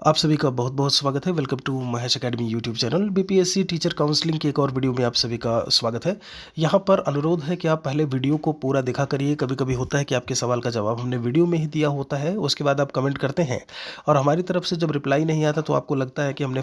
आप सभी का बहुत बहुत स्वागत है। Welcome to Mahesh Academy YouTube channel. BPSC teacher counselling की एक और वीडियो में आप सभी का स्वागत है। यहाँ पर अनुरोध है कि आप पहले वीडियो को पूरा देखा करिए। कभी कभी होता है कि आपके सवाल का जवाब हमने वीडियो में ही दिया होता है, उसके बाद आप कमेंट करते हैं और हमारी तरफ से जब रिप्लाई नहीं आता तो आपको लगता है कि हमने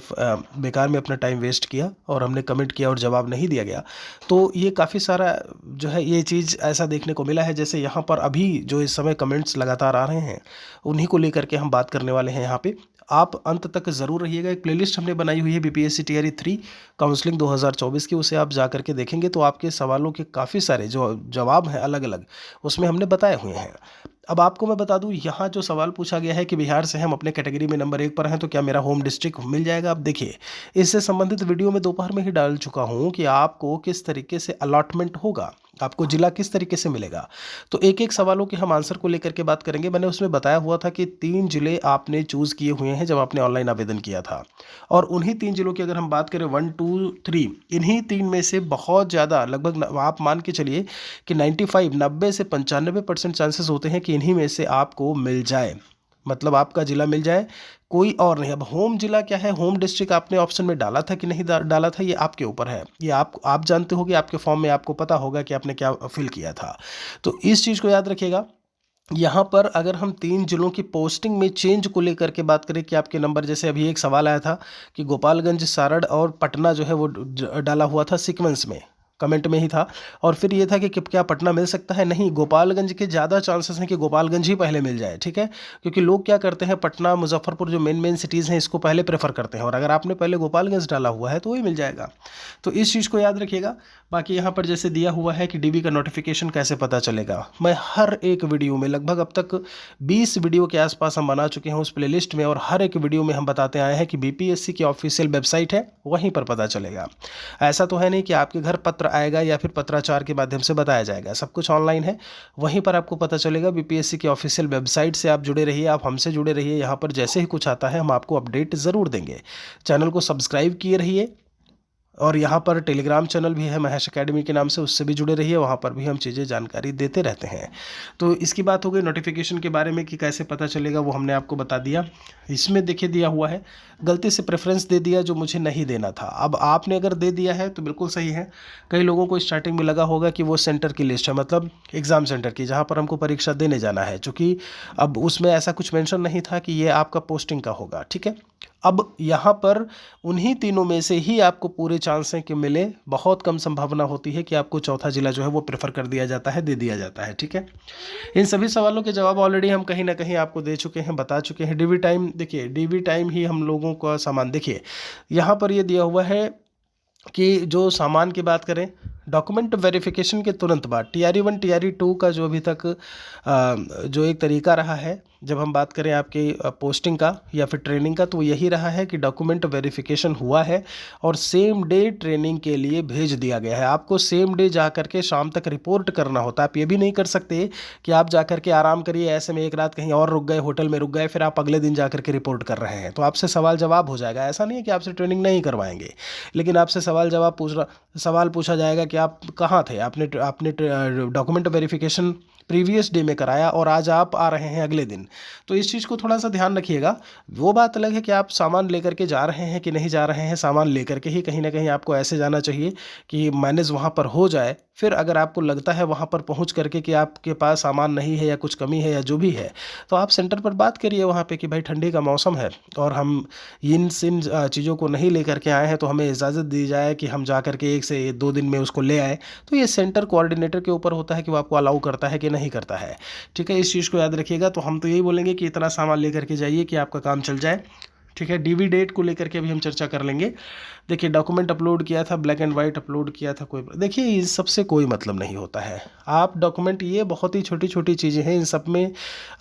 बेकार में अपना टाइम वेस्ट किया और हमने कमेंट किया और जवाब नहीं दिया गया। तो ये काफ़ी सारा जो है ये चीज़ ऐसा देखने को मिला है। जैसे यहाँ पर अभी जो इस समय कमेंट्स लगातार आ रहे हैं उन्हीं को लेकर के हम बात करने वाले हैं। यहाँ पे आप अंत तक ज़रूर रहिएगा। एक प्लेलिस्ट हमने बनाई हुई है बीपीएससी टीआरई 3 काउंसलिंग 2024 की, उसे आप जा करके देखेंगे तो आपके सवालों के काफ़ी सारे जो जवाब हैं अलग अलग उसमें हमने बताए हुए हैं। अब आपको मैं बता दूं, यहाँ जो सवाल पूछा गया है कि बिहार से हम अपने कैटेगरी में नंबर 1 पर हैं तो क्या मेरा होम डिस्ट्रिक्ट मिल जाएगा। आप देखिए, इससे संबंधित वीडियो में दोपहर में ही डाल चुका हूँ कि आपको किस तरीके से अलॉटमेंट होगा, आपको जिला किस तरीके से मिलेगा। तो एक एक सवालों के हम आंसर को लेकर के बात करेंगे। मैंने उसमें बताया हुआ था कि 3 जिले आपने चूज़ किए हुए हैं जब आपने ऑनलाइन आवेदन किया था, और उन्हीं 3 जिलों की अगर हम बात करें 1 2 3, इन्हीं 3 में से बहुत ज़्यादा लगभग आप मान के चलिए कि 90 से 95% चांसेस होते हैं कि इन्हीं में से आपको मिल जाए, मतलब आपका जिला मिल जाए, कोई और नहीं। अब होम जिला क्या है, होम डिस्ट्रिक्ट आपने ऑप्शन में डाला था कि नहीं डाला था, ये आपके ऊपर है। ये आप जानते हो कि आपके फॉर्म में आपको पता होगा कि आपने क्या फिल किया था। तो इस चीज़ को याद रखिएगा। यहाँ पर अगर हम 3 जिलों की पोस्टिंग में चेंज को लेकर के बात करें कि आपके नंबर, जैसे अभी एक सवाल आया था कि गोपालगंज, सारण और पटना जो है वो डाला हुआ था सीक्वेंस में, कमेंट में ही था। और फिर ये था कि क्या पटना मिल सकता है, नहीं, गोपालगंज के ज़्यादा चांसेस हैं कि गोपालगंज ही पहले मिल जाए। ठीक है, क्योंकि लोग क्या करते हैं, पटना मुजफ्फरपुर जो मेन सिटीज़ हैं इसको पहले प्रेफर करते हैं, और अगर आपने पहले गोपालगंज डाला हुआ है तो वही मिल जाएगा। तो इस चीज़ को याद रखिएगा। बाकी यहाँ पर जैसे दिया हुआ है कि डीबी का नोटिफिकेशन कैसे पता चलेगा, मैं हर एक वीडियो में लगभग अब तक 20 वीडियो के आसपास हम बना चुके हैं उस प्लेलिस्ट में, और हर एक वीडियो में हम बताते आए हैं कि बीपीएससी की ऑफिशियल वेबसाइट है, वहीं पर पता चलेगा। ऐसा तो है नहीं कि आपके घर पत्र आएगा या फिर पत्राचार के माध्यम से बताया जाएगा, सब कुछ ऑनलाइन है, वहीं पर आपको पता चलेगा। बीपीएससी की ऑफिशियल वेबसाइट से आप जुड़े रहिए, आप हमसे जुड़े रहिए। यहाँ पर जैसे ही कुछ आता है हम आपको अपडेट ज़रूर देंगे। चैनल को सब्सक्राइब किए रहिए, और यहाँ पर टेलीग्राम चैनल भी है महेश एकेडमी के नाम से, उससे भी जुड़े रहिए, वहाँ पर भी हम चीज़ें जानकारी देते रहते हैं। तो इसकी बात हो गई नोटिफिकेशन के बारे में कि कैसे पता चलेगा, वो हमने आपको बता दिया। इसमें देखिए दिया हुआ है, गलती से प्रेफरेंस दे दिया जो मुझे नहीं देना था। अब आपने अगर दे दिया है तो बिल्कुल सही है। कई लोगों को स्टार्टिंग में लगा होगा कि वो सेंटर की लिस्ट है, मतलब एग्ज़ाम सेंटर की, जहाँ पर हमको परीक्षा देने जाना है, चूँकि अब उसमें ऐसा कुछ मेंशन नहीं था कि ये आपका पोस्टिंग का होगा। ठीक है, अब यहाँ पर उन्हीं तीनों में से ही आपको पूरे चांस हैं कि मिले। बहुत कम संभावना होती है कि आपको चौथा जिला जो है वो प्रेफर कर दिया जाता है, दे दिया जाता है। ठीक है, इन सभी सवालों के जवाब ऑलरेडी हम कहीं ना कहीं आपको दे चुके हैं, बता चुके हैं। डीवी टाइम देखिए, डीवी टाइम ही हम लोगों का सामान देखिए, यहाँ पर ये दिया हुआ है कि जो सामान की बात करें, डॉक्यूमेंट वेरिफिकेशन के तुरंत बाद टीआरई 1 टीआरई 2 का जो अभी तक जो एक तरीका रहा है, जब हम बात करें आपकी पोस्टिंग का या फिर ट्रेनिंग का, तो यही रहा है कि डॉक्यूमेंट वेरिफिकेशन हुआ है और सेम डे ट्रेनिंग के लिए भेज दिया गया है। आपको सेम डे जा करके शाम तक रिपोर्ट करना होता है। आप ये भी नहीं कर सकते कि आप जा करके आराम करिए, ऐसे में एक रात कहीं और रुक गए, होटल में रुक गए, फिर आप अगले दिन जा करके रिपोर्ट कर रहे हैं, तो आपसे सवाल जवाब हो जाएगा। ऐसा नहीं है कि आपसे ट्रेनिंग नहीं करवाएंगे, लेकिन आपसे सवाल पूछा जाएगा कि आप कहाँ थे, आपने डॉक्यूमेंट वेरिफिकेशन प्रीवियस डे में कराया और आज आप आ रहे हैं अगले दिन। तो इस चीज़ को थोड़ा सा ध्यान रखिएगा। वो बात अलग है कि आप सामान लेकर के जा रहे हैं कि नहीं जा रहे हैं, सामान लेकर के ही कहीं ना कहीं आपको ऐसे जाना चाहिए कि मैनेज वहाँ पर हो जाए। फिर अगर आपको लगता है वहाँ पर पहुँच करके कि आपके पास सामान नहीं है या कुछ कमी है या जो भी है, तो आप सेंटर पर बात करिए वहाँ पे कि भाई ठंडी का मौसम है और हम इन चीज़ों को नहीं लेकर के आए हैं, तो हमें इजाज़त दी जाए कि हम जा करके 1 से 2 दिन में उसको ले आए। तो ये सेंटर कोऑर्डिनेटर के ऊपर होता है कि वो आपको अलाउ करता है कि नहीं करता है। ठीक है, इस चीज़ को याद रखिएगा। तो हम तो यही बोलेंगे कि इतना सामान लेकर के जाइए कि आपका काम चल जाए। ठीक है, डीवी डेट को लेकर के अभी हम चर्चा कर लेंगे। देखिए, डॉक्यूमेंट अपलोड किया था, ब्लैक एंड वाइट अपलोड किया था, कोई देखिए इन सब से कोई मतलब नहीं होता है। आप डॉक्यूमेंट, ये बहुत ही छोटी छोटी चीज़ें हैं, इन सब में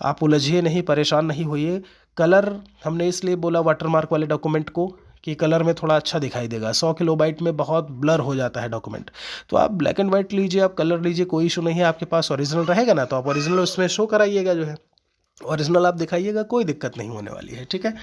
आप उलझिए नहीं, परेशान नहीं होइए। कलर हमने इसलिए बोला वाटरमार्क वाले डॉक्यूमेंट को कि कलर में थोड़ा अच्छा दिखाई देगा। 100 किलोबाइट में बहुत ब्लर हो जाता है डॉक्यूमेंट, तो आप ब्लैक एंड वाइट लीजिए, आप कलर लीजिए, कोई इशू नहीं है। आपके पास ओरिजिनल रहेगा ना, तो आप ओरिजिनल उसमें शो कराइएगा, जो है ओरिजिनल आप दिखाइएगा, कोई दिक्कत नहीं होने वाली है। ठीक है,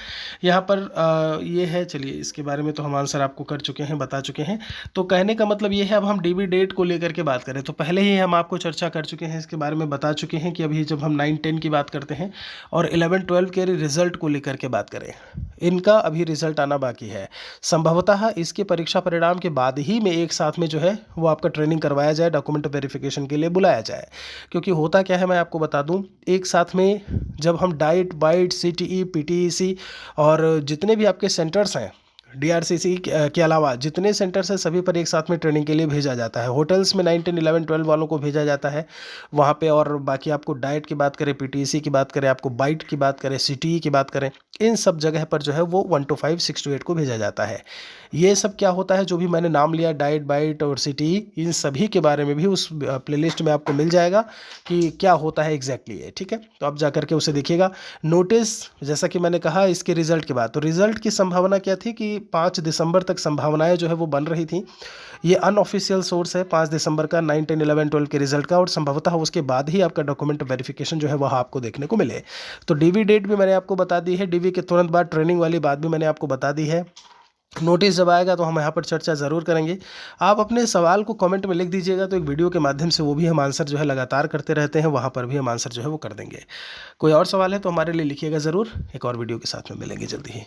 यहाँ पर ये है। चलिए, इसके बारे में तो हम आंसर आपको कर चुके हैं, बता चुके हैं। तो कहने का मतलब ये है, अब हम डीवी डेट को लेकर के बात करें तो पहले ही हम आपको चर्चा कर चुके हैं, इसके बारे में बता चुके हैं कि अभी जब हम 9 10 की बात करते हैं और 11 12 के रिजल्ट को लेकर के बात करें, इनका अभी रिजल्ट आना बाकी है। संभवतः इसके परीक्षा परिणाम के बाद ही में एक साथ में जो है वो आपका ट्रेनिंग करवाया जाए, डॉक्यूमेंट वेरिफिकेशन के लिए बुलाया जाए। क्योंकि होता क्या है, मैं आपको बता दूं, एक साथ में जब हम डाइट बाइट CTE PTEC और जितने भी आपके सेंटर्स हैं DRCC के अलावा जितने सेंटर्स हैं सभी पर एक साथ में ट्रेनिंग के लिए भेजा जाता है। होटल्स में 9, 10, 11, 12 वालों को भेजा जाता है वहाँ पे। और बाकी आपको डाइट की बात करें, PTEC की बात करें, आपको बाइट की बात करें, CTE की बात करें, इन सब जगह पर जो है वो 1 to 5, 6 to 8 को भेजा जाता है। ये सब क्या होता है, जो भी मैंने नाम लिया डाइट बाइट और CTE, इन सभी के बारे में भी उस प्लेलिस्ट में आपको मिल जाएगा कि क्या होता है एग्जैक्टली है। ठीक है, तो आप जा करके उसे देखिएगा। नोटिस जैसा कि मैंने कहा इसके रिजल्ट के बाद, तो रिजल्ट की संभावना क्या थी कि 5 दिसंबर तक संभावनाएं जो है वो बन रही थी। ये अनऑफिशियल सोर्स है 5 दिसंबर का 9, 10, 11, 12 के रिजल्ट का, और संभवतः उसके बाद ही आपका डॉक्यूमेंट वेरिफिकेशन जो है वह आपको देखने को मिले। तो DV डेट भी मैंने आपको बता दी है, DV के तुरंत बाद ट्रेनिंग वाली बात भी मैंने आपको बता दी है। नोटिस जब आएगा तो हम यहाँ पर चर्चा ज़रूर करेंगे। आप अपने सवाल को कमेंट में लिख दीजिएगा, तो एक वीडियो के माध्यम से वो भी हम आंसर जो है लगातार करते रहते हैं, वहाँ पर भी हम आंसर जो है वो कर देंगे। कोई और सवाल है तो हमारे लिए लिखिएगा ज़रूर। एक और वीडियो के साथ में मिलेंगे जल्दी ही।